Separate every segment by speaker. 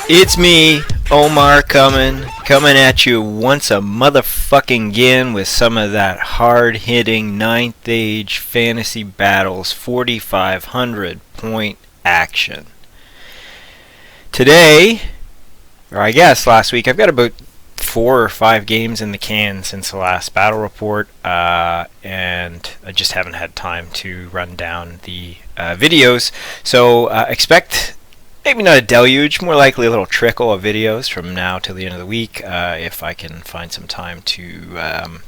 Speaker 1: It's me, Omarcomin, coming at you once a motherfucking again with some of that hard-hitting 9th Age Fantasy Battles 4,500 point action. Today, or I guess last week, I've got about 4 or 5 games in the can since the last battle report, and I just haven't had time to run down the videos, so expect maybe not a deluge, more likely a little trickle of videos from now till the end of the week, if I can find some time to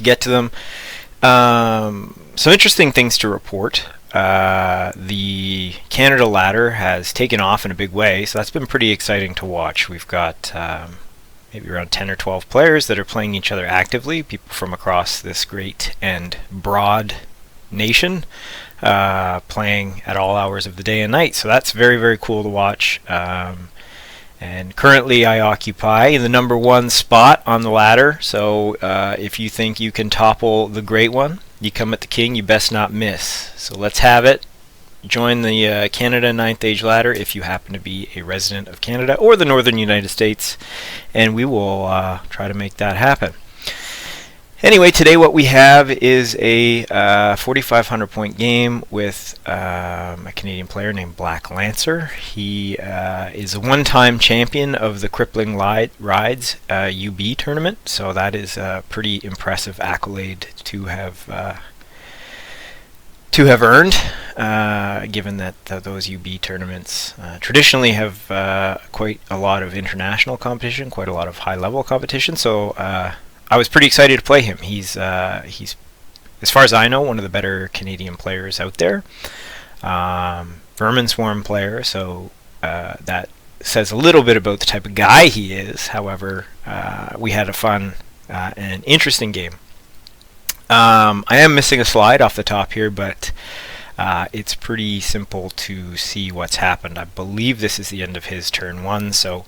Speaker 1: get to them. Some interesting things to report. The Canada ladder has taken off in a big way, so that's been pretty exciting to watch. We've got maybe around 10 or 12 players that are playing each other actively, people from across this great and broad nation, playing at all hours of the day and night. So that's very, very cool to watch. And currently I occupy the number 1 spot on the ladder. So if you think you can topple the great one, you come at the king, you best not miss. So let's have it. Join the Canada 9th Age ladder if you happen to be a resident of Canada or the northern United States, and we will try to make that happen. Anyway, today what we have is a 4,500 point game with a Canadian player named Blacklancer. He is a one-time champion of the Crippling Rides UB tournament, so that is a pretty impressive accolade to have earned, given that those UB tournaments traditionally have quite a lot of international competition, quite a lot of high-level competition. So I was pretty excited to play him. He's as far as I know, one of the better Canadian players out there. Vermin Swarm player, so that says a little bit about the type of guy he is. However, we had a fun and interesting game. I am missing a slide off the top here, but it's pretty simple to see what's happened. I believe this is the end of his turn 1, so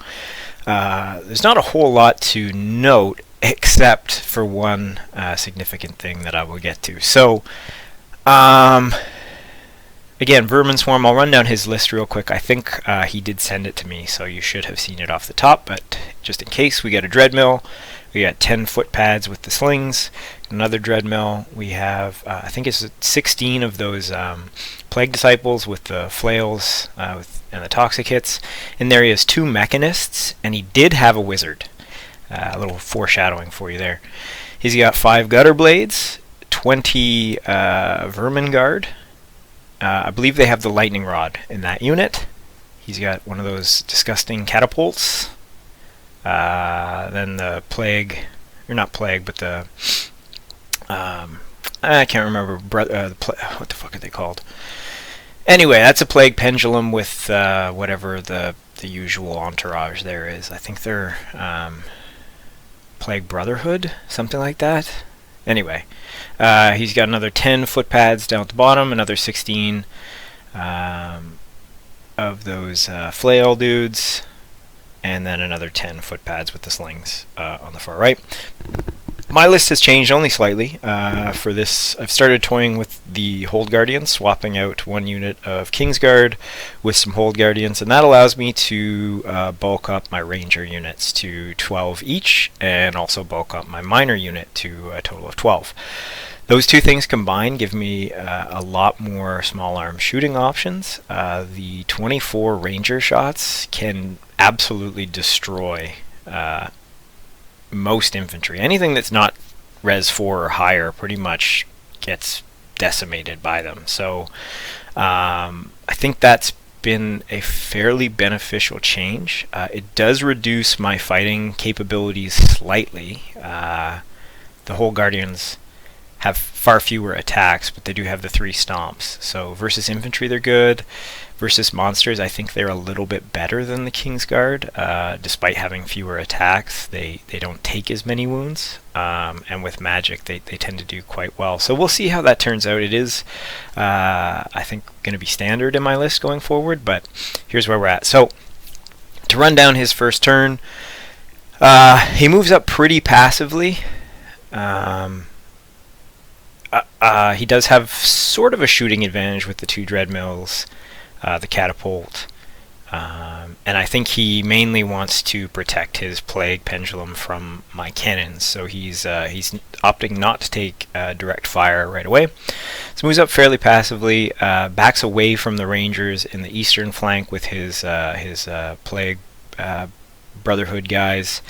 Speaker 1: there's not a whole lot to note, except for one significant thing that I will get to. So, again, Vermin Swarm, I'll run down his list real quick. I think he did send it to me, so you should have seen it off the top, but just in case, we got a Dreadmill, we got 10 foot pads with the slings, another Dreadmill, we have, I think it's 16 of those Plague Disciples with the flails and the toxic hits. In there he has 2 Mechanists, and he did have a Wizard. A little foreshadowing for you there. He's got 5 Gutter Blades, 20 Vermin Guard. I believe they have the Lightning Rod in that unit. He's got one of those disgusting catapults. Then the Plague, or not Plague, but the I can't remember what the fuck are they called? Anyway, that's a Plague Pendulum with whatever the usual entourage there is. I think they're Plague Brotherhood, something like that. Anyway, he's got another 10 foot pads down at the bottom, another 16 of those flail dudes, and then another 10 foot pads with the slings on the far right. My list has changed only slightly. For this, I've started toying with the Hold Guardians, swapping out 1 unit of Kingsguard with some Hold Guardians, and that allows me to bulk up my Ranger units to 12 each, and also bulk up my Minor unit to a total of 12. Those 2 things combined give me a lot more small arm shooting options. The 24 Ranger shots can absolutely destroy most infantry. Anything that's not res 4 or higher pretty much gets decimated by them. So I think that's been a fairly beneficial change. It does reduce my fighting capabilities slightly. The Whole Guardians have far fewer attacks, but they do have the 3 stomps. So versus infantry they're good. Versus monsters, I think they're a little bit better than the Kingsguard. Despite having fewer attacks, they don't take as many wounds. And with magic, they tend to do quite well. So we'll see how that turns out. It is, I think, going to be standard in my list going forward, but here's where we're at. So, to run down his first turn, he moves up pretty passively. He does have sort of a shooting advantage with the 2 Dreadmills, the catapult, And I think he mainly wants to protect his Plague Pendulum from my cannons, so he's opting not to take direct fire right away. So moves up fairly passively, backs away from the Rangers in the eastern flank with his Plague Brotherhood guys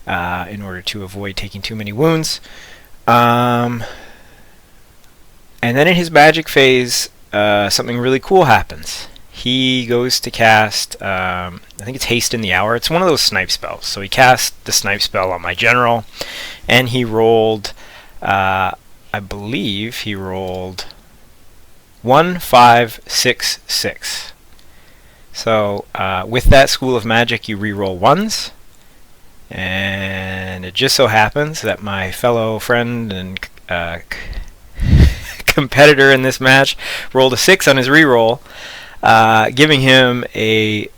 Speaker 1: in order to avoid taking too many wounds. And then in his magic phase, something really cool happens. He goes to cast, I think it's Haste in the Hour. It's one of those snipe spells. So he cast the snipe spell on my general, and he rolled, I believe he rolled 1, 5, 6, 6. So with that School of Magic, you reroll ones, and it just so happens that my fellow friend and competitor in this match rolled a 6 on his reroll, giving him a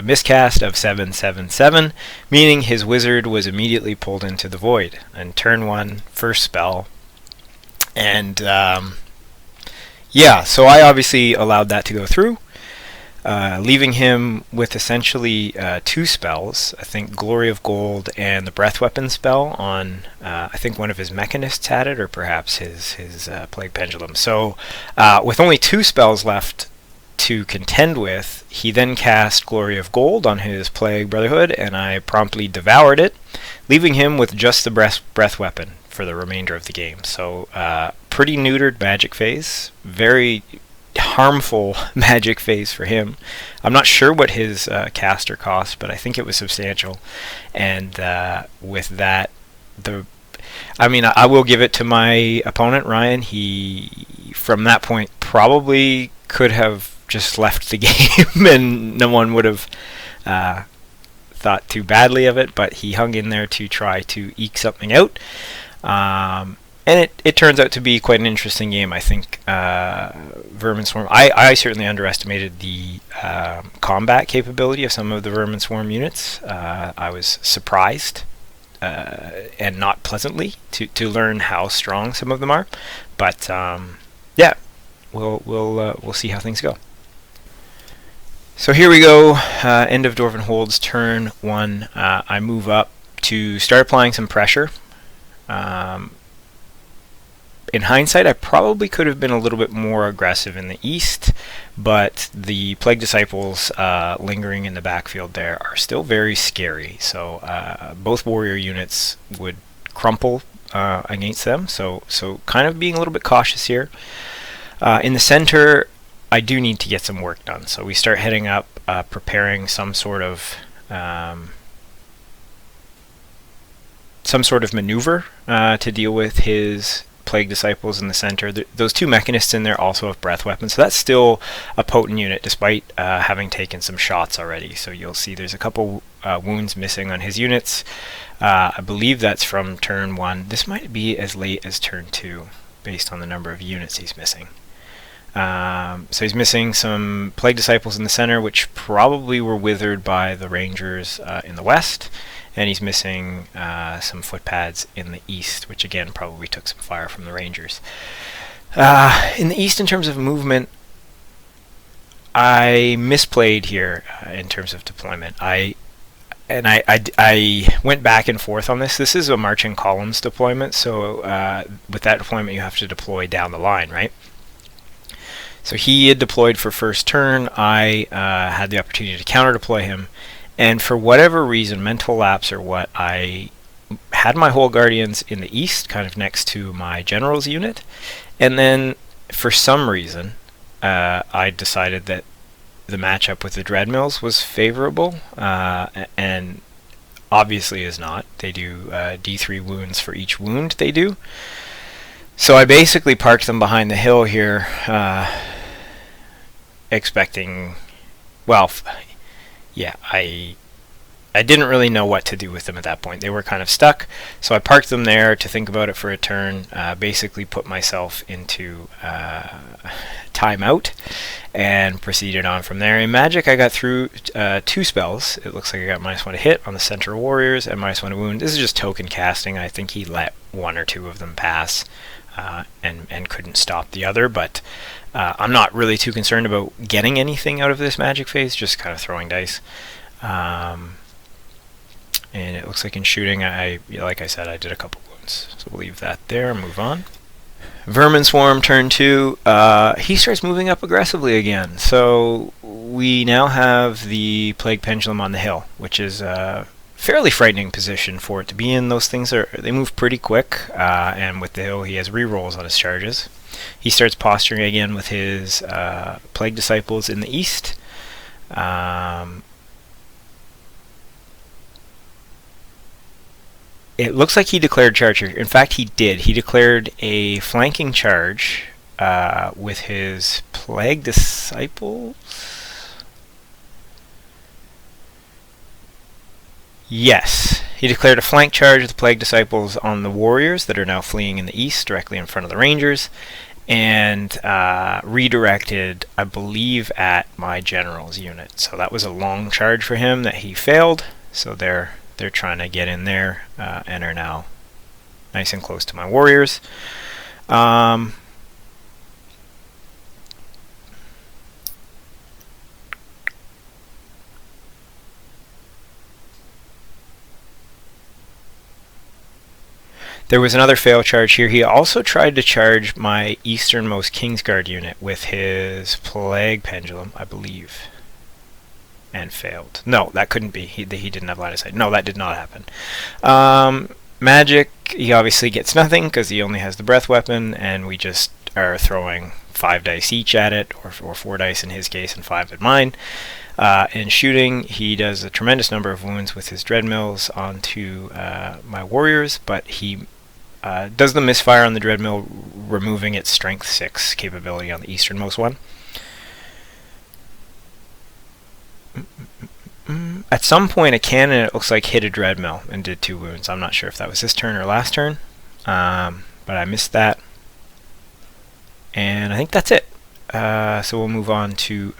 Speaker 1: miscast of 7/7/7, meaning his wizard was immediately pulled into the void. And turn 1, first spell, and yeah, so I obviously allowed that to go through, leaving him with essentially 2 spells. I think Glory of Gold and the Breath Weapon spell on, I think one of his Mechanists had it, or perhaps his Plague Pendulum. So with only 2 spells left to contend with, he then cast Glory of Gold on his Plague Brotherhood, and I promptly devoured it, leaving him with just the Breath Weapon for the remainder of the game. So pretty neutered magic phase, very harmful magic phase for him. I'm not sure what his caster cost, but I think it was substantial. And with that, I will give it to my opponent, Ryan. He, from that point, probably could have just left the game and no one would have thought too badly of it, but he hung in there to try to eke something out. And it turns out to be quite an interesting game. I think Vermin Swarm, I certainly underestimated the combat capability of some of the Vermin Swarm units. I was surprised, and not pleasantly, to learn how strong some of them are. But yeah, we'll see how things go. So here we go, end of Dwarven Hold's turn 1. I move up to start applying some pressure. In hindsight, I probably could have been a little bit more aggressive in the east, but the Plague Disciples lingering in the backfield there are still very scary. So both warrior units would crumple against them. So kind of being a little bit cautious here. In the center, I do need to get some work done. So we start heading up, preparing some sort of maneuver to deal with his Plague Disciples in the center. Those 2 Mechanists in there also have breath weapons, so that's still a potent unit despite having taken some shots already. So you'll see there's a couple wounds missing on his units. I believe that's from turn 1. This might be as late as turn 2 based on the number of units he's missing. So he's missing some Plague Disciples in the center, which probably were withered by the Rangers in the west. And he's missing some footpads in the east, which again probably took some fire from the Rangers. In the east, in terms of movement, I misplayed here in terms of deployment. I went back and forth on this. This is a marching columns deployment, so with that deployment you have to deploy down the line, right? So he had deployed for first turn. I had the opportunity to counter deploy him. And for whatever reason, mental lapse or what, I had my Whole Guardians in the east, kind of next to my general's unit. And then, for some reason, I decided that the matchup with the Dreadmills was favorable, and obviously is not. They do D3 wounds for each wound they do. So I basically parked them behind the hill here, expecting, well, yeah, I didn't really know what to do with them at that point. They were kind of stuck, so I parked them there to think about it for a turn, basically put myself into timeout, and proceeded on from there. In Magic, I got through 2 spells. It looks like I got -1 to hit on the Center Warriors and -1 to wound. This is just token casting. I think he let 1 or 2 of them pass and couldn't stop the other, but I'm not really too concerned about getting anything out of this magic phase, just kind of throwing dice. And it looks like in shooting, like I said, I did a couple wounds. So we'll leave that there and move on. Vermin Swarm, turn 2. He starts moving up aggressively again. So we now have the Plague Pendulum on the hill, which is a fairly frightening position for it to be in. Those things they move pretty quick, and with the hill he has rerolls on his charges. He starts posturing again with his Plague Disciples in the east. It looks like he declared charge here. In fact, he did. He declared a flanking charge with his Plague Disciples. Yes, he declared a flank charge with the Plague Disciples on the warriors that are now fleeing in the east, directly in front of the Rangers, and redirected, I believe, at my general's unit. So that was a long charge for him that he failed. So they're trying to get in there and are now nice and close to my warriors. There was another fail charge here. He also tried to charge my easternmost Kingsguard unit with his Plague Pendulum, I believe, and failed. No, that couldn't be. He didn't have line of sight. No, that did not happen. Magic, he obviously gets nothing because he only has the breath weapon, and we just are throwing 5 dice each at it, or 4 dice in his case and 5 at mine. In shooting, he does a tremendous number of wounds with his Dreadmills onto my warriors, but he does the misfire on the Dreadmill, removing its Strength 6 capability on the easternmost one. At some point, a cannon, it looks like, hit a Dreadmill and did 2 wounds. I'm not sure if that was this turn or last turn, but I missed that. And I think that's it. So we'll move on to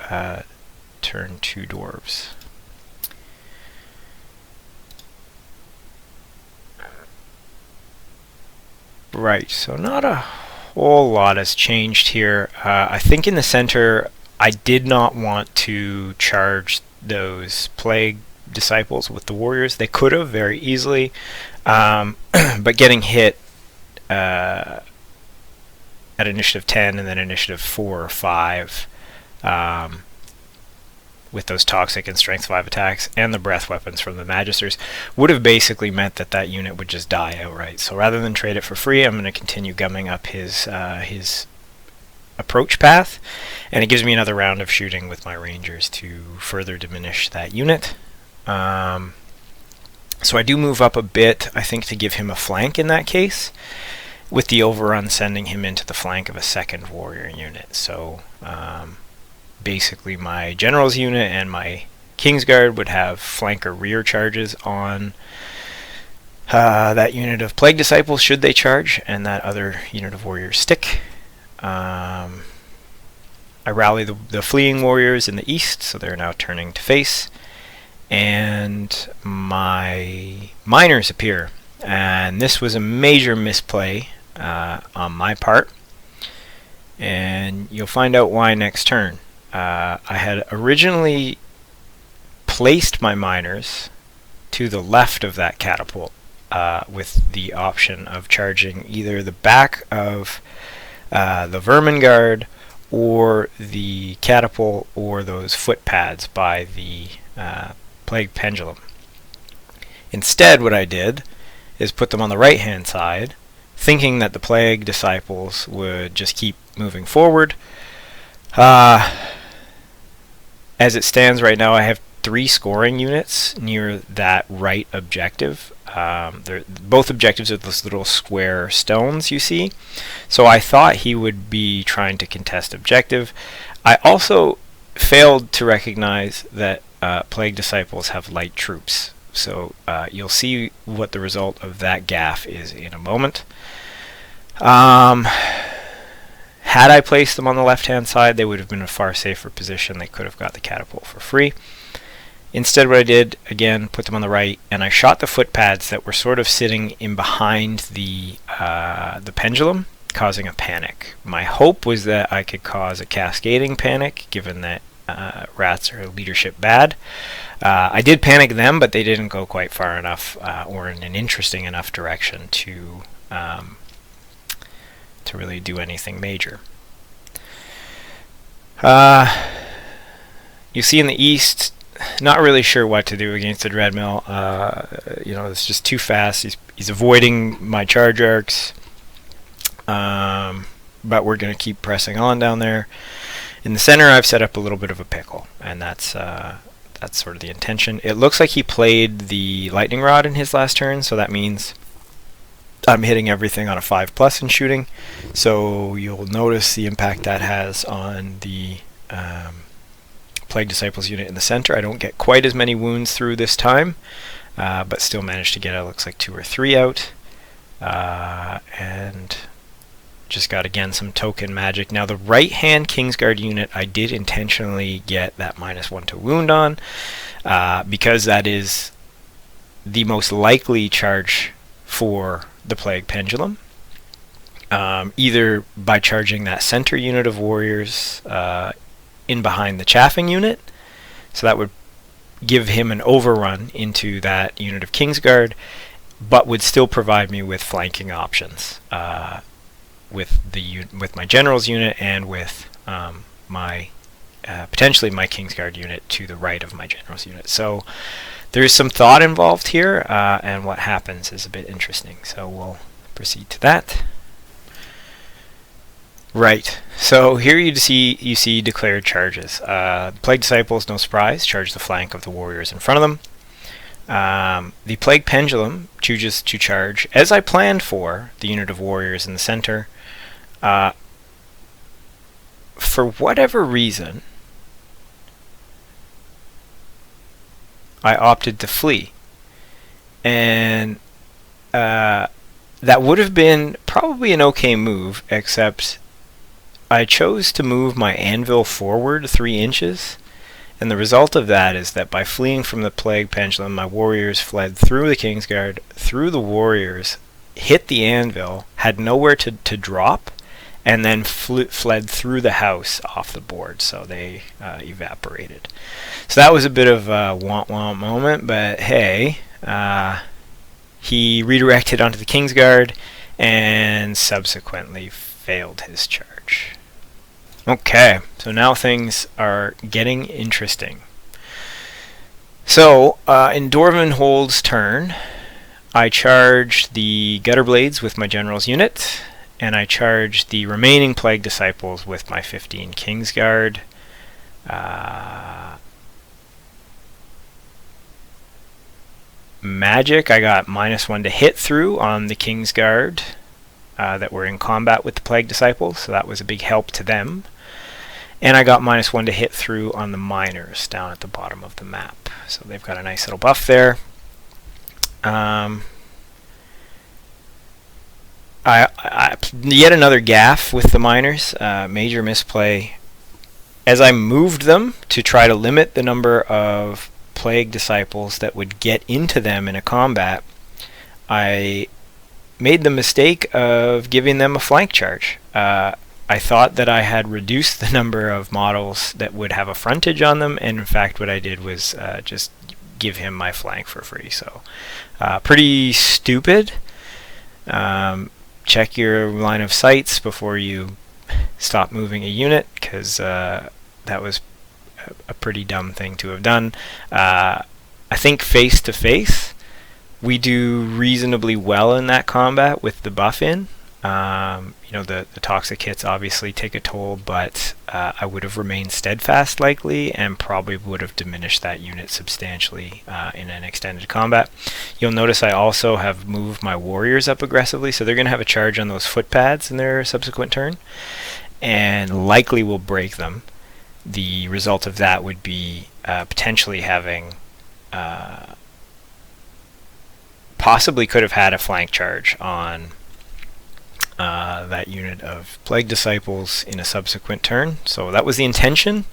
Speaker 1: turn 2 dwarves. Right, so not a whole lot has changed here. I think in the center, I did not want to charge those Plague Disciples with the warriors. They could have very easily, but getting hit at initiative 10 and then initiative 4 or 5 with those toxic and strength 5 attacks and the breath weapons from the Magisters would have basically meant that that unit would just die outright. So rather than trade it for free, I'm going to continue gumming up his approach path, and it gives me another round of shooting with my Rangers to further diminish that unit. So I do move up a bit, I think, to give him a flank in that case, with the overrun sending him into the flank of a second warrior unit. So basically my general's unit and my Kingsguard would have flanker rear charges on that unit of Plague Disciples should they charge, and that other unit of warriors stick. I rally the fleeing warriors in the east, so they're now turning to face, and my miners appear, and this was a major misplay on my part, and you'll find out why next turn. I had originally placed my miners to the left of that catapult with the option of charging either the back of the Vermin Guard or the catapult or those foot pads by the Plague Pendulum. Instead, what I did is put them on the right hand side, thinking that the Plague Disciples would just keep moving forward. As it stands right now, I have 3 scoring units near that right objective. Both objectives are those little square stones you see. So I thought he would be trying to contest objective. I also failed to recognize that Plague Disciples have light troops. So you'll see what the result of that gaffe is in a moment. Had I placed them on the left-hand side, they would have been in a far safer position. They could have got the catapult for free. Instead, what I did, again, put them on the right, and I shot the foot pads that were sort of sitting in behind the pendulum causing a panic. My hope was that I could cause a cascading panic, given that rats are leadership bad. I did panic them, but they didn't go quite far enough or in an interesting enough direction to really do anything major. You see in the east, not really sure what to do against the Dreadmill. It's just too fast. He's avoiding my charge arcs, but we're going to keep pressing on down there. In the center, I've set up a little bit of a pickle, and that's sort of the intention. It looks like he played the lightning rod in his last turn, so that means I'm hitting everything on a 5+ in shooting. So you'll notice the impact that has on the Plague Disciples unit in the center. I don't get quite as many wounds through this time, but still managed to get, it looks like 2 or 3 out. And just got, again, some token magic. Now, the right-hand Kingsguard unit, I did intentionally get that -1 to wound on, because that is the most likely charge for the Plague Pendulum. Either by charging that center unit of warriors in behind the Chaffing unit, so that would give him an overrun into that unit of Kingsguard, but would still provide me with flanking options with my General's unit and with my potentially my Kingsguard unit to the right of my General's unit. So there is some thought involved here, and what happens is a bit interesting. So we'll proceed to that. Right. So here you see declared charges. Plague Disciples, no surprise, charge the flank of the warriors in front of them. The Plague Pendulum chooses to charge, as I planned for, the unit of warriors in the center. For whatever reason, I opted to flee. And that would have been probably an okay move, except I chose to move my anvil forward 3 inches. And the result of that is that by fleeing from the Plague Pendulum, my warriors fled through the Kingsguard, through the warriors, hit the anvil, had nowhere to drop, and then fled through the house off the board, so they evaporated. So that was a bit of a want moment, but hey, he redirected onto the Kingsguard and subsequently failed his charge. Okay, so now things are getting interesting. So, in Dorvanhold's turn, I charged the Gutter Blades with my General's unit, and I charged the remaining Plague Disciples with my 15 Kingsguard. Magic, I got -1 to hit through on the Kingsguard that were in combat with the Plague Disciples, so that was a big help to them. And I got -1 to hit through on the Miners down at the bottom of the map. So they've got a nice little buff there. Yet another gaff with the Miners, major misplay. As I moved them to try to limit the number of Plague Disciples that would get into them in a combat, I made the mistake of giving them a flank charge. I thought that I had reduced the number of models that would have a frontage on them, and in fact what I did was just give him my flank for free. So pretty stupid. Check your line of sights before you stop moving a unit, because that was a pretty dumb thing to have done. I think face to face we do reasonably well in that combat with the buff in. The toxic hits obviously take a toll, but I would have remained steadfast likely, and probably would have diminished that unit substantially in an extended combat. You'll notice I also have moved my warriors up aggressively, so they're going to have a charge on those footpads in their subsequent turn, and likely will break them. The result of that would be potentially having possibly could have had a flank charge on that unit of Plague Disciples in a subsequent turn. So that was the intention.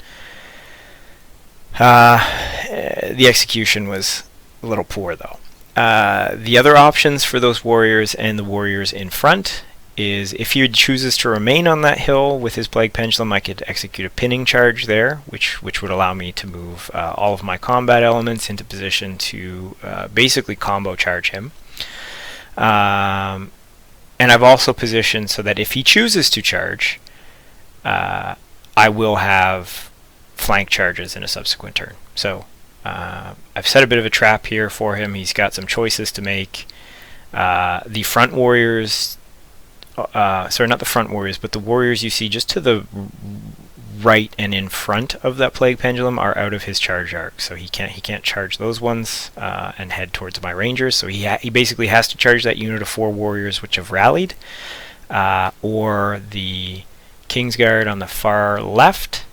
Speaker 1: The execution was a little poor, though. The other options for those warriors and the warriors in front is if he chooses to remain on that hill with his Plague Pendulum, I could execute a pinning charge there, which would allow me to move all of my combat elements into position to basically combo charge him. And I've also positioned so that if he chooses to charge, I will have flank charges in a subsequent turn. So I've set a bit of a trap here for him. He's got some choices to make. The front warriors, sorry, not the front warriors, but the warriors you see just to the right and in front of that Plague Pendulum are out of his charge arc, so he can't charge those ones and head towards my rangers. So he basically has to charge that unit of 4 warriors which have rallied, or the Kingsguard on the far left.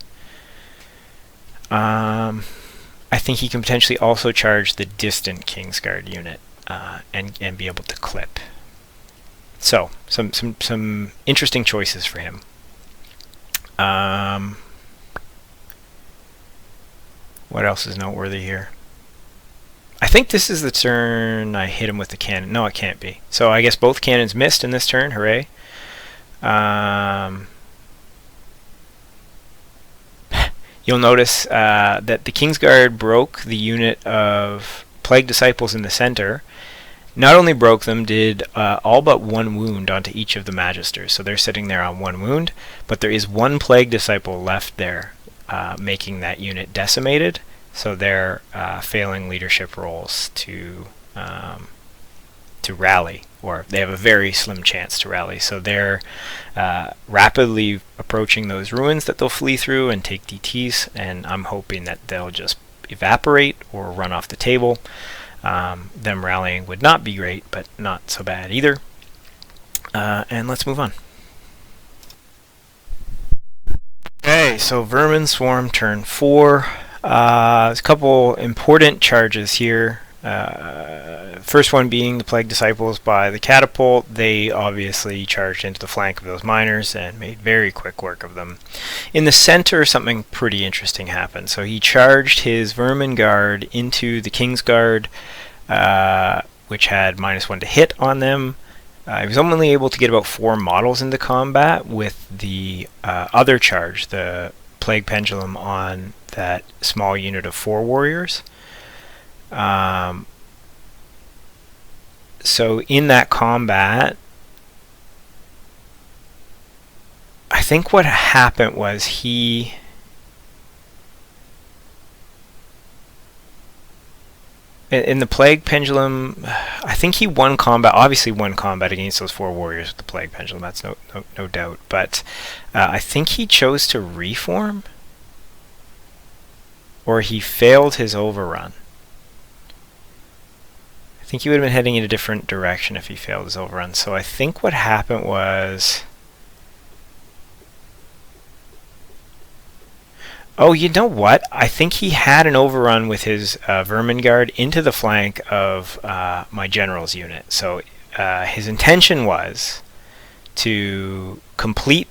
Speaker 1: I think he can potentially also charge the distant Kingsguard unit and be able to clip. So some interesting choices for him. What else is noteworthy here? I think this is the turn I hit him with the cannon. No, it can't be. So I guess both cannons missed in this turn. Hooray. You'll notice that the Kingsguard broke the unit of Plague Disciples in the center. Not only broke them, did all but 1 wound onto each of the Magisters. So they're sitting there on 1 wound, but there is 1 Plague Disciple left there, making that unit decimated. So they're failing leadership rolls to rally, or they have a very slim chance to rally. So they're rapidly approaching those ruins that they'll flee through and take DTs, and I'm hoping that they'll just evaporate or run off the table. Them rallying would not be great, but not so bad either. And let's move on. Okay, so Vermin Swarm turn 4. There's a couple important charges here. First one being the Plague Disciples by the catapult. They obviously charged into the flank of those miners and made very quick work of them. In the center, something pretty interesting happened. So he charged his Vermin Guard into the Kingsguard, which had -1 to hit on them. He was only able to get about 4 models into combat with the other charge, the Plague Pendulum, on that small unit of 4 warriors. So in that combat, I think what happened was he in the Plague Pendulum, I think he won combat, obviously won combat against those 4 warriors with the Plague Pendulum, that's no doubt, but I think he chose to reform, or he failed his overrun. I think he would have been heading in a different direction if he failed his overrun. So I think what happened was... Oh, you know what? I think he had an overrun with his Vermin Guard into the flank of my general's unit. So his intention was to complete...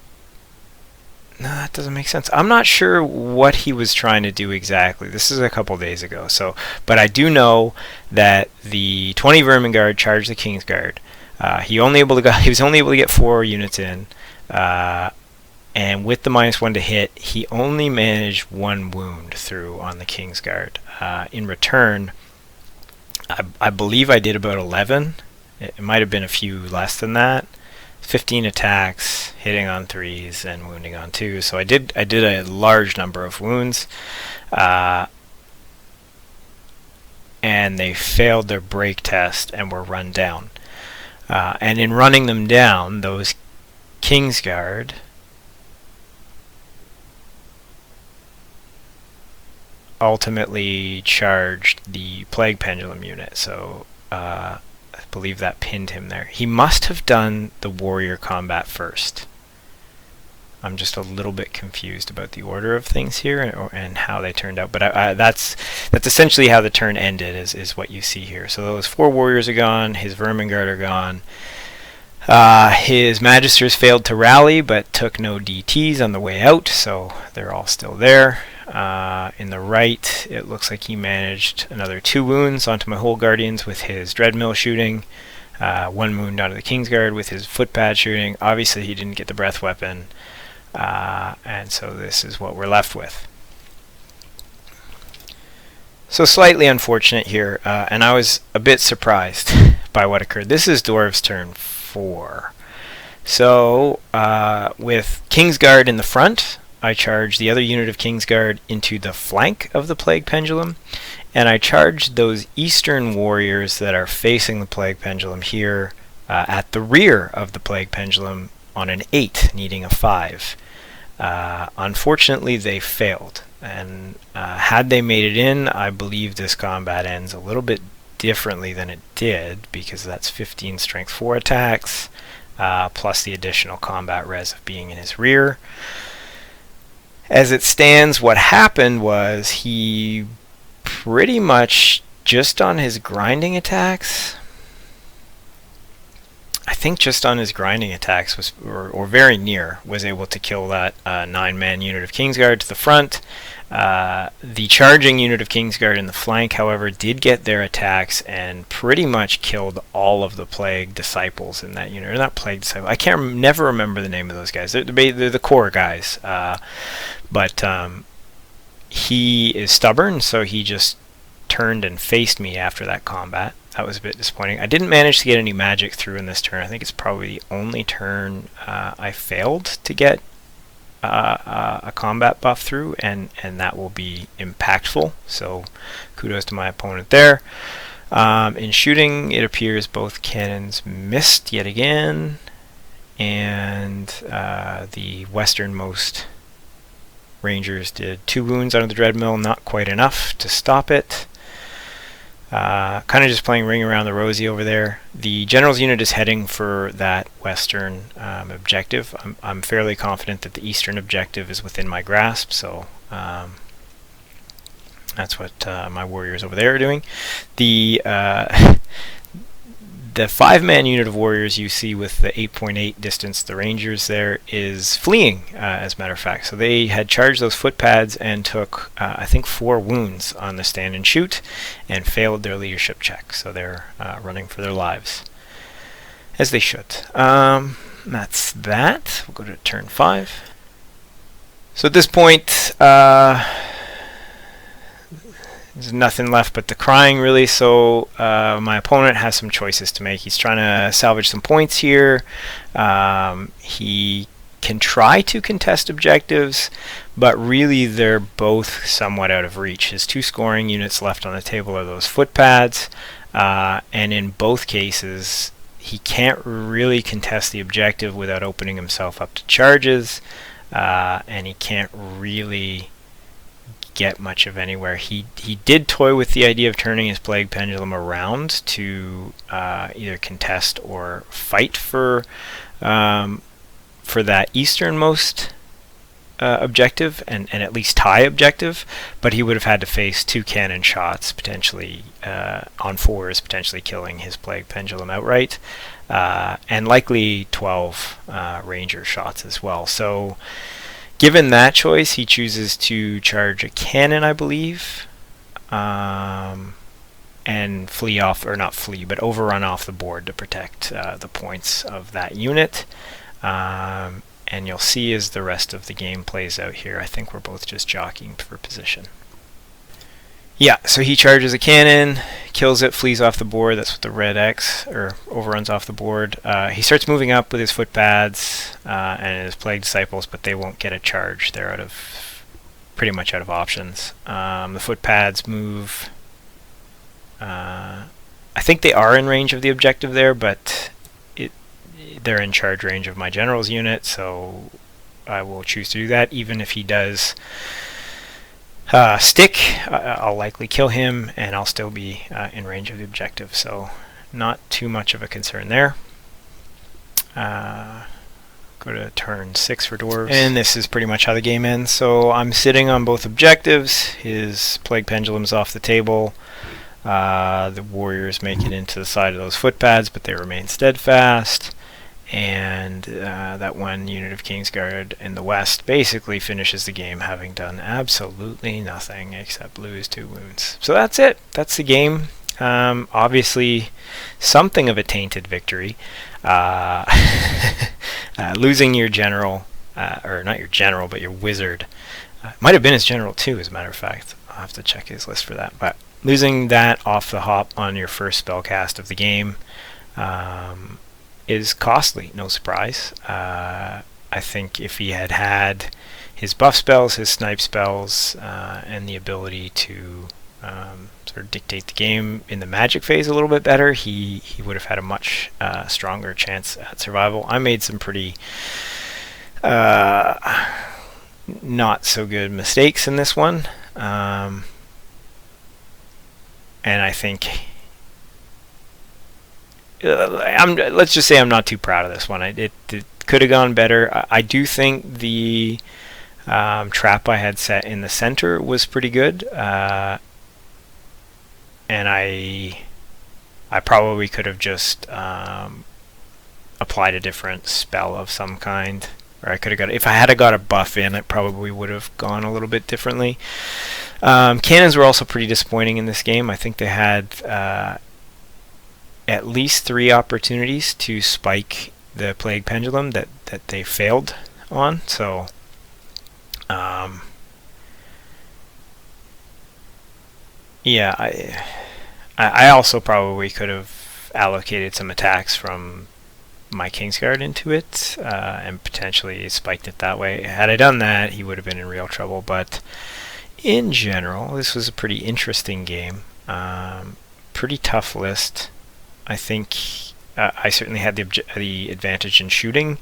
Speaker 1: No, that doesn't make sense. I'm not sure what he was trying to do exactly. This is a couple days ago. But I do know that the 20 Vermin Guard charged the Kingsguard. He was only able to get 4 units in. And with the -1 to hit, he only managed 1 wound through on the Kingsguard. In return, I believe I did about 11. It might have been a few less than that. 15 attacks, hitting on 3s and wounding on 2s. So I did a large number of wounds, and they failed their break test and were run down. And in running them down, those Kingsguard ultimately charged the Plague Pendulum unit. So I believe that pinned him there. He must have done the warrior combat first. I'm just a little bit confused about the order of things here and how they turned out. But that's essentially how the turn ended, is what you see here. So those 4 warriors are gone. His Vermin Guard are gone. His Magisters failed to rally, but took no DTs on the way out, so they're all still there. In the right, it looks like he managed another 2 wounds onto my whole Guardians with his Dreadmill shooting. One wound onto the Kingsguard with his footpad shooting. Obviously he didn't get the breath weapon, and so this is what we're left with. So slightly unfortunate here, and I was a bit surprised by what occurred. This is Dwarves turn 4. So with Kingsguard in the front, I charge the other unit of Kingsguard into the flank of the Plague Pendulum, and I charge those Eastern warriors that are facing the Plague Pendulum here at the rear of the Plague Pendulum on an 8, needing a 5. Unfortunately, they failed, and had they made it in, I believe this combat ends a little bit differently than it did, because that's 15 strength 4 attacks, plus the additional combat res of being in his rear. As it stands, what happened was he pretty much, just on his grinding attacks, I think just on his grinding attacks, was or very near, was able to kill that 9-man unit of Kingsguard to the front. The charging unit of Kingsguard in the flank, however, did get their attacks and pretty much killed all of the Plague Disciples in that unit. Or not Plague Disciples, I never remember the name of those guys. They're the core guys. But he is stubborn, so he just turned and faced me after that combat. That was a bit disappointing. I didn't manage to get any magic through in this turn. I think it's probably the only turn I failed to get a combat buff through, and that will be impactful. So kudos to my opponent there. In shooting, it appears both cannons missed yet again, and the westernmost Rangers did 2 wounds onto the Dreadmill, not quite enough to stop it. Kind of just playing Ring Around the Rosie over there. The General's unit is heading for that western objective. I'm fairly confident that the eastern objective is within my grasp, so that's what my warriors over there are doing. The 5-man unit of warriors you see with the 8.8 distance, the Rangers there, is fleeing, as a matter of fact. So they had charged those footpads and took, I think, 4 wounds on the stand and shoot, and failed their leadership check. So they're running for their lives, as they should. That's that. We'll go to turn 5. So at this point, there's nothing left but the crying, really. So my opponent has some choices to make. He's trying to salvage some points here. He can try to contest objectives, but really they're both somewhat out of reach. His 2 scoring units left on the table are those footpads, and in both cases he can't really contest the objective without opening himself up to charges, and he can't really get much of anywhere. He did toy with the idea of turning his Plague Pendulum around to either contest or fight for that easternmost objective and at least tie objective, but he would have had to face 2 cannon shots, potentially on 4s, potentially killing his Plague Pendulum outright, and likely 12 Ranger shots as well. So given that choice, he chooses to charge a cannon, I believe, and flee off, or not flee, but overrun off the board to protect the points of that unit. And you'll see as the rest of the game plays out here, I think we're both just jockeying for position. Yeah, so he charges a cannon, kills it, flees off the board. That's what the red X, or overruns off the board. He starts moving up with his footpads and his Plague Disciples, but they won't get a charge. They're pretty much out of options. The footpads move. I think they are in range of the objective there, but they're in charge range of my general's unit, so I will choose to do that. Even if he does stick, I'll likely kill him, and I'll still be in range of the objective, so not too much of a concern there. Go to turn 6 for Dwarves, and this is pretty much how the game ends. So I'm sitting on both objectives. His Plague Pendulum's off the table. The warriors make it into the side of those footpads, but they remain steadfast. And that one unit of Kingsguard in the west basically finishes the game, having done absolutely nothing except lose 2 wounds. So that's it. That's the game. Obviously, something of a tainted victory. Losing your general, or not your general, but your wizard. Might have been his general too, as a matter of fact. I'll have to check his list for that. But losing that off the hop on your first spellcast of the game is costly, no surprise. I think if he had had his buff spells, his snipe spells, and the ability to sort of dictate the game in the magic phase a little bit better, he would have had a much stronger chance at survival. I made some pretty not so good mistakes in this one, and I think let's just say I'm not too proud of this one. It could have gone better. I do think the trap I had set in the center was pretty good, and I probably could have just applied a different spell of some kind, or I could have got, if I had got a buff in, it probably would have gone a little bit differently. Cannons were also pretty disappointing in this game. I think they had at least 3 opportunities to spike the Plague Pendulum that they failed on. So yeah, I also probably could have allocated some attacks from my Kingsguard into it and potentially spiked it that way. Had I done that, he would have been in real trouble. But in general, this was a pretty interesting game. Pretty tough list. I think I certainly had the advantage in shooting,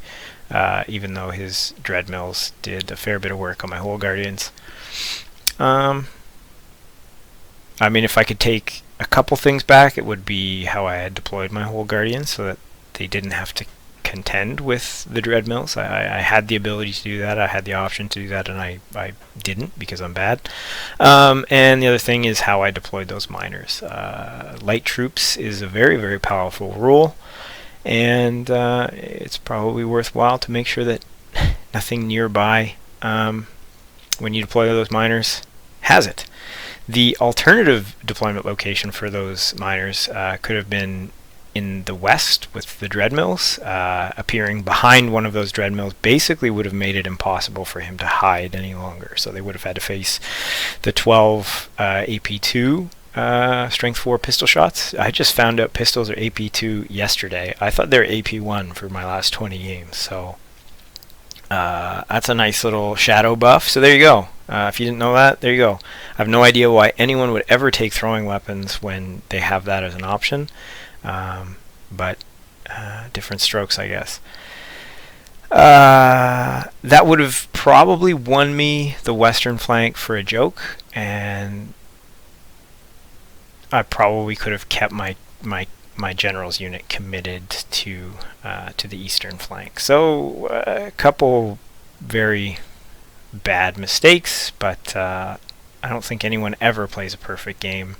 Speaker 1: even though his Dreadmills did a fair bit of work on my Hole Guardians. I mean, if I could take a couple things back, it would be how I had deployed my Hole Guardians so that they didn't have to contend with the Dreadmills. I had the ability to do that. I had the option to do that, and I didn't because I'm bad. And the other thing is how I deployed those miners. Light troops is a very, very powerful rule, and it's probably worthwhile to make sure that nothing nearby when you deploy those miners has it. The alternative deployment location for those miners could have been in the west with the Dreadmills. Appearing behind one of those Dreadmills basically would have made it impossible for him to hide any longer. So they would have had to face the 12 AP2 Strength 4 pistol shots. I just found out pistols are AP2 yesterday. I thought they were AP1 for my last 20 games. So that's a nice little shadow buff. So there you go. If you didn't know that, there you go. I have no idea why anyone would ever take throwing weapons when they have that as an option. But different strokes, I guess. That would have probably won me the western flank for a joke, and I probably could have kept my general's unit committed to the eastern flank. So a couple very bad mistakes, but I don't think anyone ever plays a perfect game.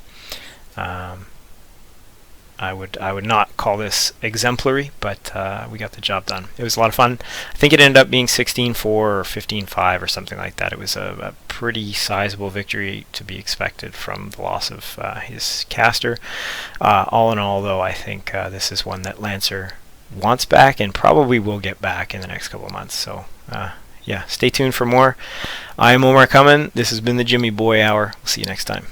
Speaker 1: I would not call this exemplary, but we got the job done. It was a lot of fun. I think it ended up being 16-4 or 15-5 or something like that. It was a pretty sizable victory to be expected from the loss of his caster. All in all, though, I think this is one that Lancer wants back and probably will get back in the next couple of months. So yeah, stay tuned for more. I am Omarcomin. This has been the Jimmy Boy Hour. We'll see you next time.